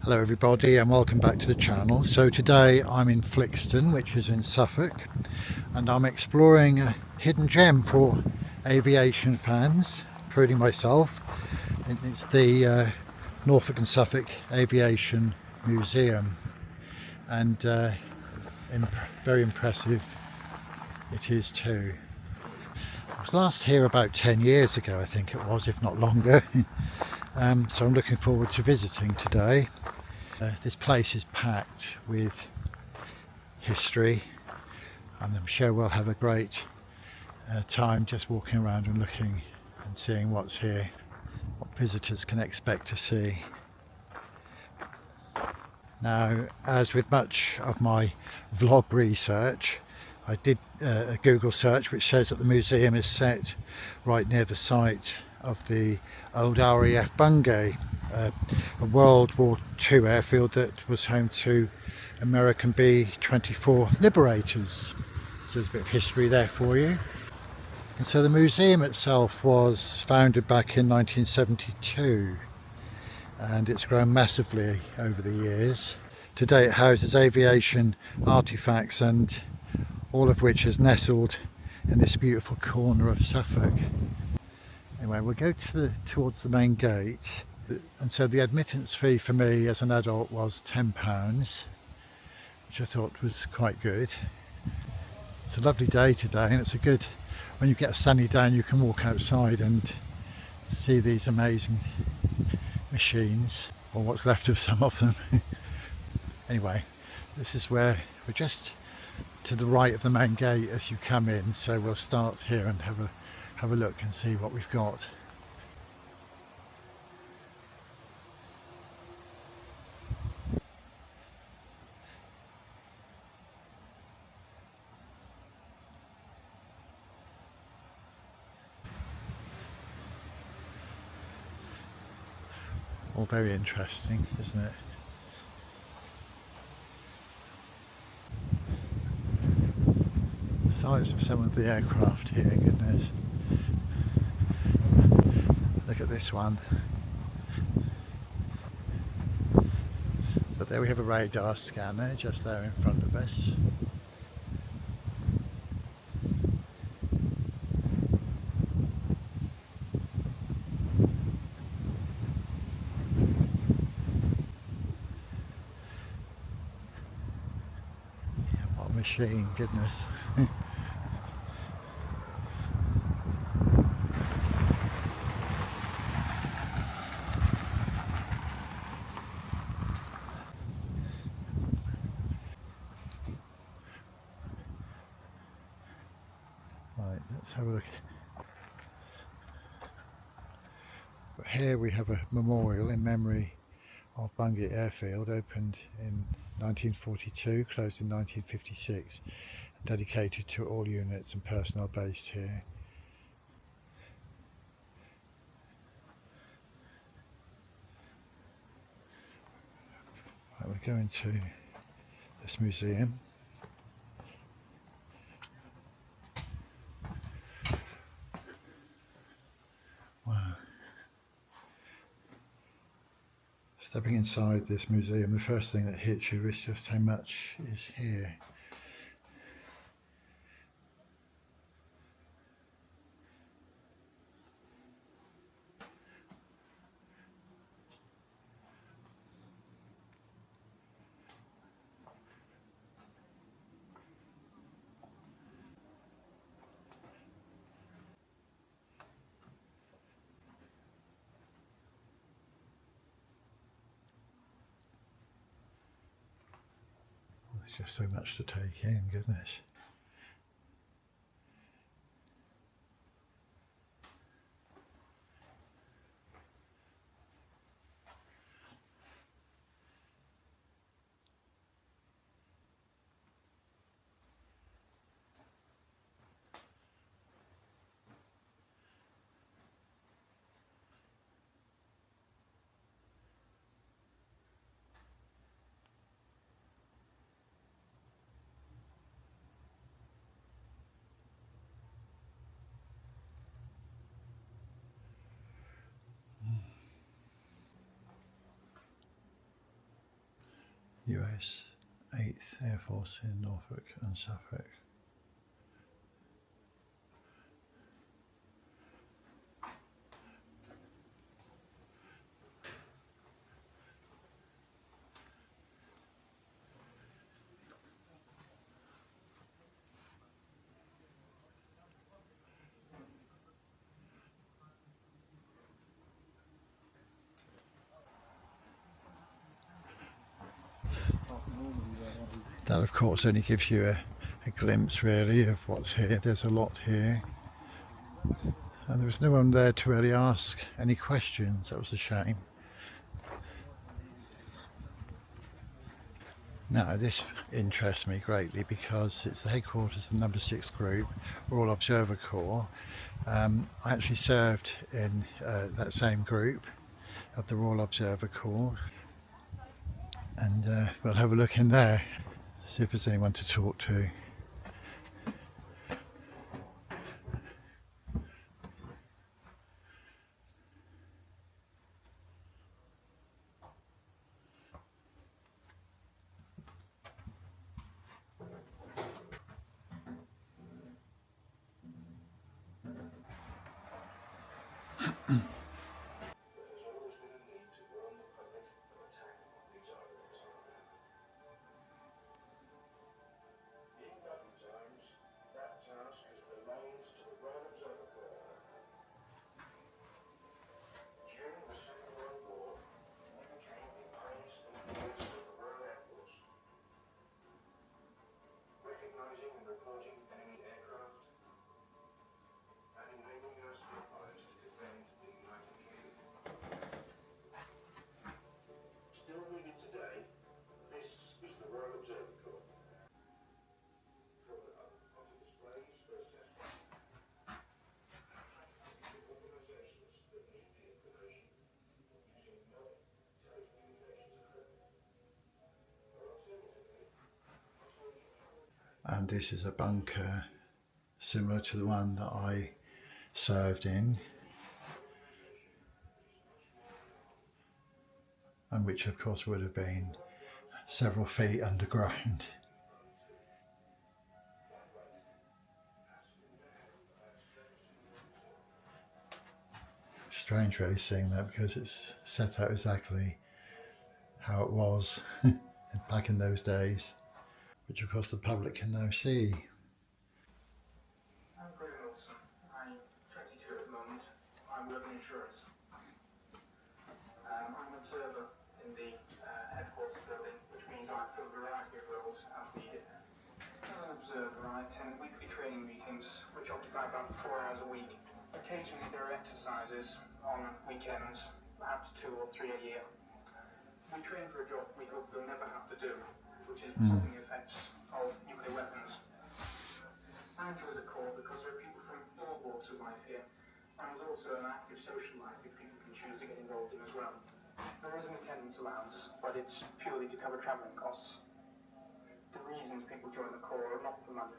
Hello everybody and welcome back to the channel. So today I'm in Flixton, which is in Suffolk, and I'm exploring a hidden gem for aviation fans, including myself. It's the Norfolk and Suffolk Aviation Museum, and very impressive it is too. I was last here about 10 years ago, I think it was, if not longer. So I'm looking forward to visiting today. This place is packed with history, and I'm sure we'll have a great time just walking around and looking and seeing what's here, what visitors can expect to see. Now, as with much of my vlog research, I did a Google search which says that the museum is set right near the site of the old RAF Bomber, a World War II airfield that was home to American B-24 Liberators. So there's a bit of history there for you. And so the museum itself was founded back in 1972, and it's grown massively over the years. Today it houses aviation artifacts, and all of which is nestled in this beautiful corner of Suffolk. Anyway, we'll go towards the main gate, and so the admittance fee for me as an adult was £10, which I thought was quite good. It's a lovely day today, and it's a good, when you get a sunny day and you can walk outside and see these amazing machines, or what's left of some of them. Anyway, this is where we're just to the right of the main gate as you come in, so we'll start here and have a look and see what we've got. All very interesting, isn't it? The size of some of the aircraft here, goodness. Look at this one. So there we have a radar scanner just there in front of us. Yeah, what a machine, goodness. Right, let's have a look. But here we have a memorial in memory of Bungay Airfield, opened in 1942, closed in 1956, and dedicated to all units and personnel based here. Right, we're going to this museum. Wow. Stepping inside this museum, the first thing that hits you is just how much is here. There's just so much to take in, goodness. US 8th Air Force in Norfolk and Suffolk. That of course only gives you a glimpse really of what's here. There's a lot here, and there was no one there to really ask any questions. That was a shame. Now this interests me greatly because it's the headquarters of the number 6 group, Royal Observer Corps. I actually served in that same group of the Royal Observer Corps, and we'll have a look in there, see if there's anyone to talk to. And this is a bunker similar to the one that I served in, and which of course would have been several feet underground. It's strange really seeing that, because it's set out exactly how it was back in those days, which of course the public can now see. I'm Graham Wilson. I'm 22 at the moment. I work in insurance. I'm an observer in the headquarters building, which means I fill a variety of roles as needed. As an observer, I attend weekly training meetings, which occupy about 4 hours a week. Occasionally there are exercises on weekends, perhaps 2 or 3 a year. We train for a job we hope we'll never have to do, which is resolving the effects of nuclear weapons. I enjoy the Corps because there are people from all walks of life here, and there's also an active social life if people can choose to get involved in as well. There is an attendance allowance, but it's purely to cover travelling costs. The reasons people join the Corps are not for money.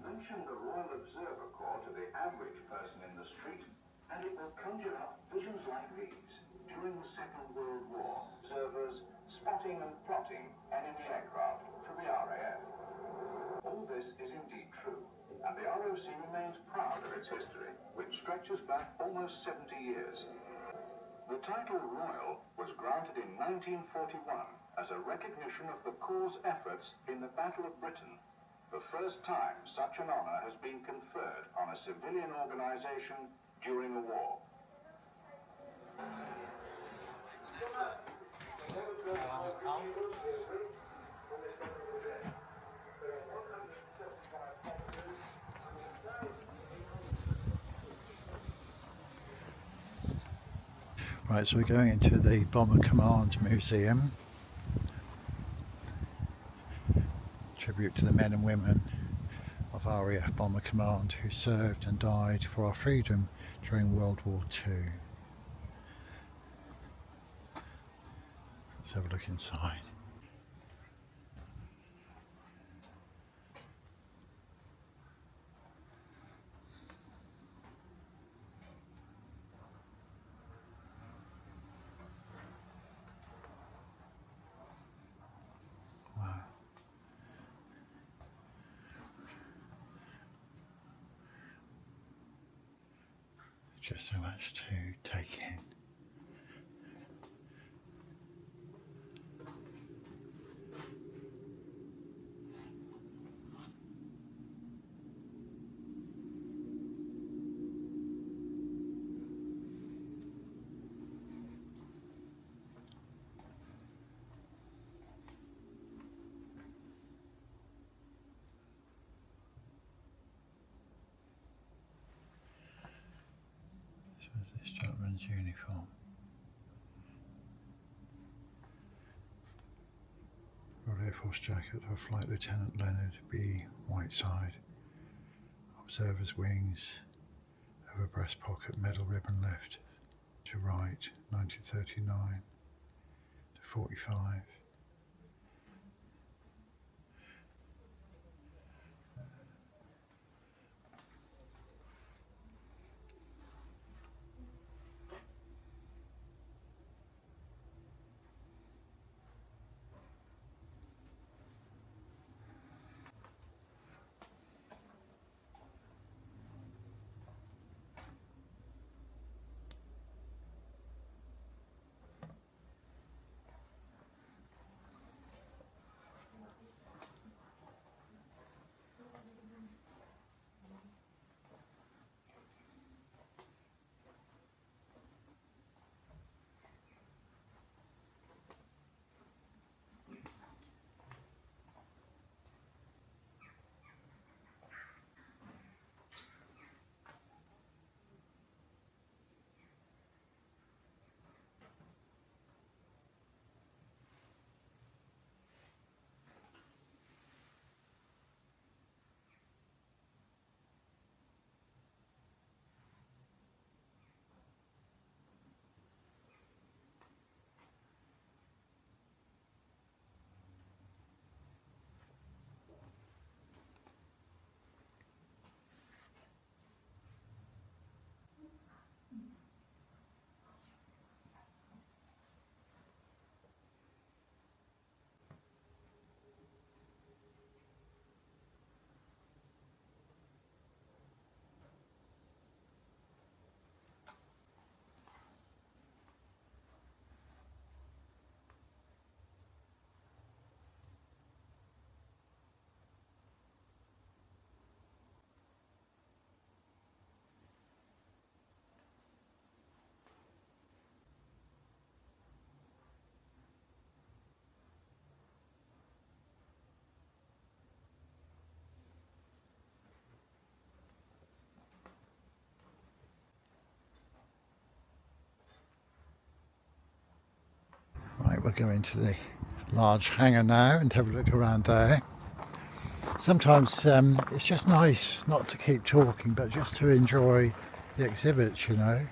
Mention the Royal Observer Corps to the average person in the street, and it will conjure up visions like these. During the Second World War, observers spotting and plotting enemy aircraft for the RAF. All this is indeed true, and the ROC remains proud of its history, which stretches back almost 70 years. The title Royal was granted in 1941 as a recognition of the Corps' efforts in the Battle of Britain, the first time such an honour has been conferred on a civilian organisation during a war. Right, so we're going into the Bomber Command Museum. Tribute to the men and women of RAF Bomber Command who served and died for our freedom during World War II. Let's have a look inside. Just so much to take in. So is this gentleman's uniform? Royal Air Force jacket of Flight Lieutenant Leonard B. Whiteside. Observer's wings, over breast pocket, medal ribbon left to right, 1939 to 45. Right, we'll go into the large hangar now and have a look around there. Sometimes it's just nice not to keep talking, but just to enjoy the exhibits, you know.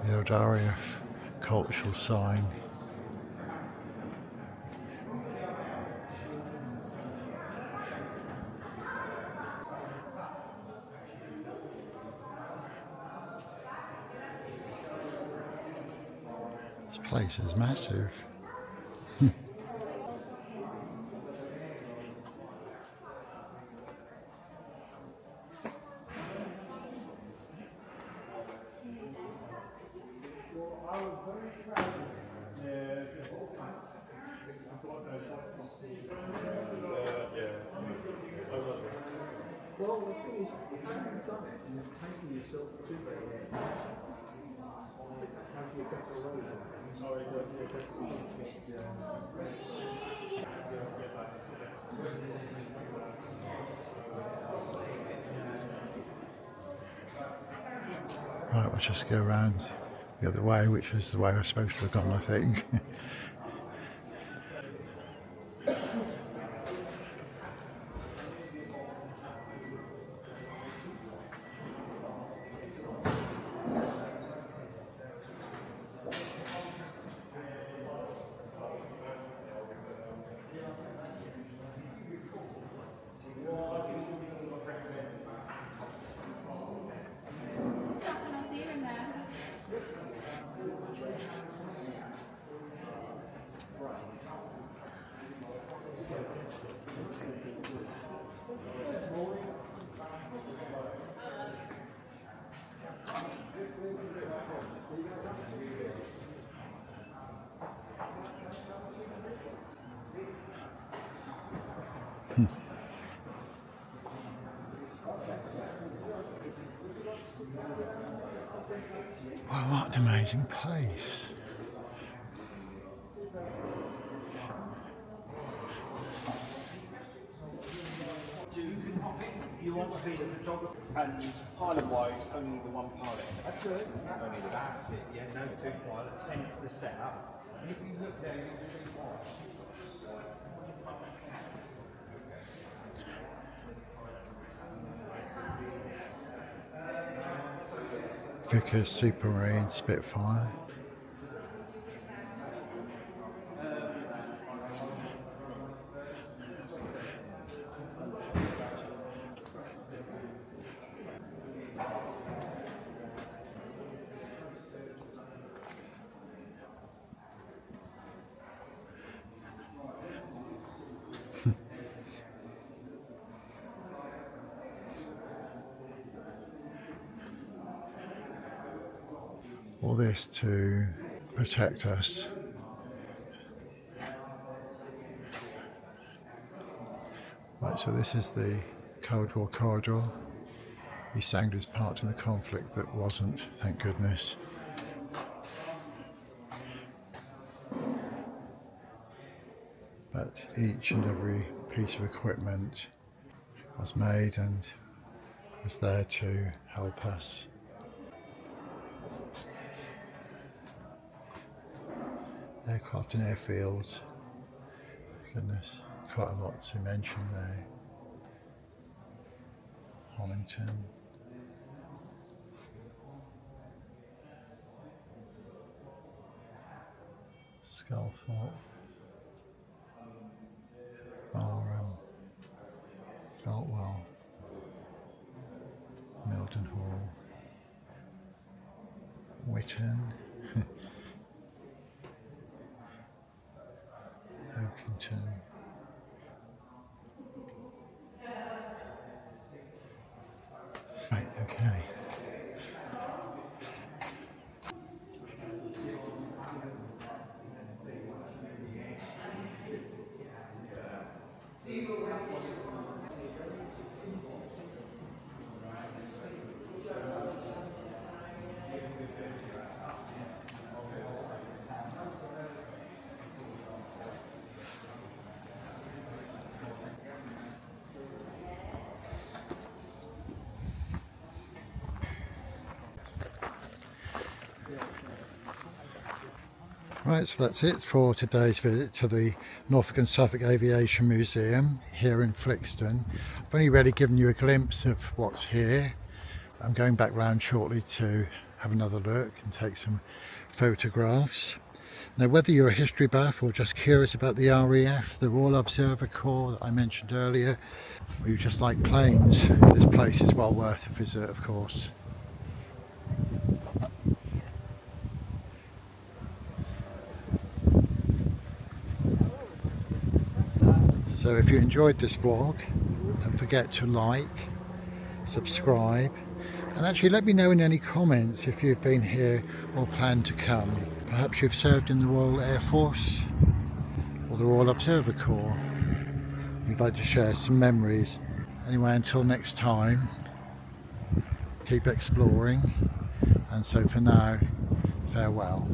The old RAF cultural sign. This place is massive. Well, the thing is, if you haven't done it and you've taken yourself to the edge, how do you get away from Right, we'll just go around the other way, which is the way I was supposed to have gone, I think. Wow, what an amazing place. So you want to be the photographer, and pilot-wise, only the one pilot. Absolutely. Only that's it. Yeah, no two pilots. Hence the setup. And if you look there, you'll see why. Vickers Supermarine Spitfire. All this to protect us. Right, so this is the Cold War corridor. East Anglia's part in the conflict that wasn't, thank goodness. But each and every piece of equipment was made and was there to help us. Aircraft and airfields. Goodness, quite a lot to mention there. Hollington. Sculthorpe. Barham. Feltwell. Mildenhall. Whitton. Oakington. Right, okay. Right, so that's it for today's visit to the Norfolk and Suffolk Aviation Museum here in Flixton. I've only really given you a glimpse of what's here. I'm going back round shortly to have another look and take some photographs. Now, whether you're a history buff or just curious about the RAF, the Royal Observer Corps that I mentioned earlier, or you just like planes, this place is well worth a visit, of course. So if you enjoyed this vlog, don't forget to like, subscribe, and actually let me know in any comments if you've been here or plan to come. Perhaps you've served in the Royal Air Force or the Royal Observer Corps. You'd like to share some memories. Anyway, until next time, keep exploring, and so for now, farewell.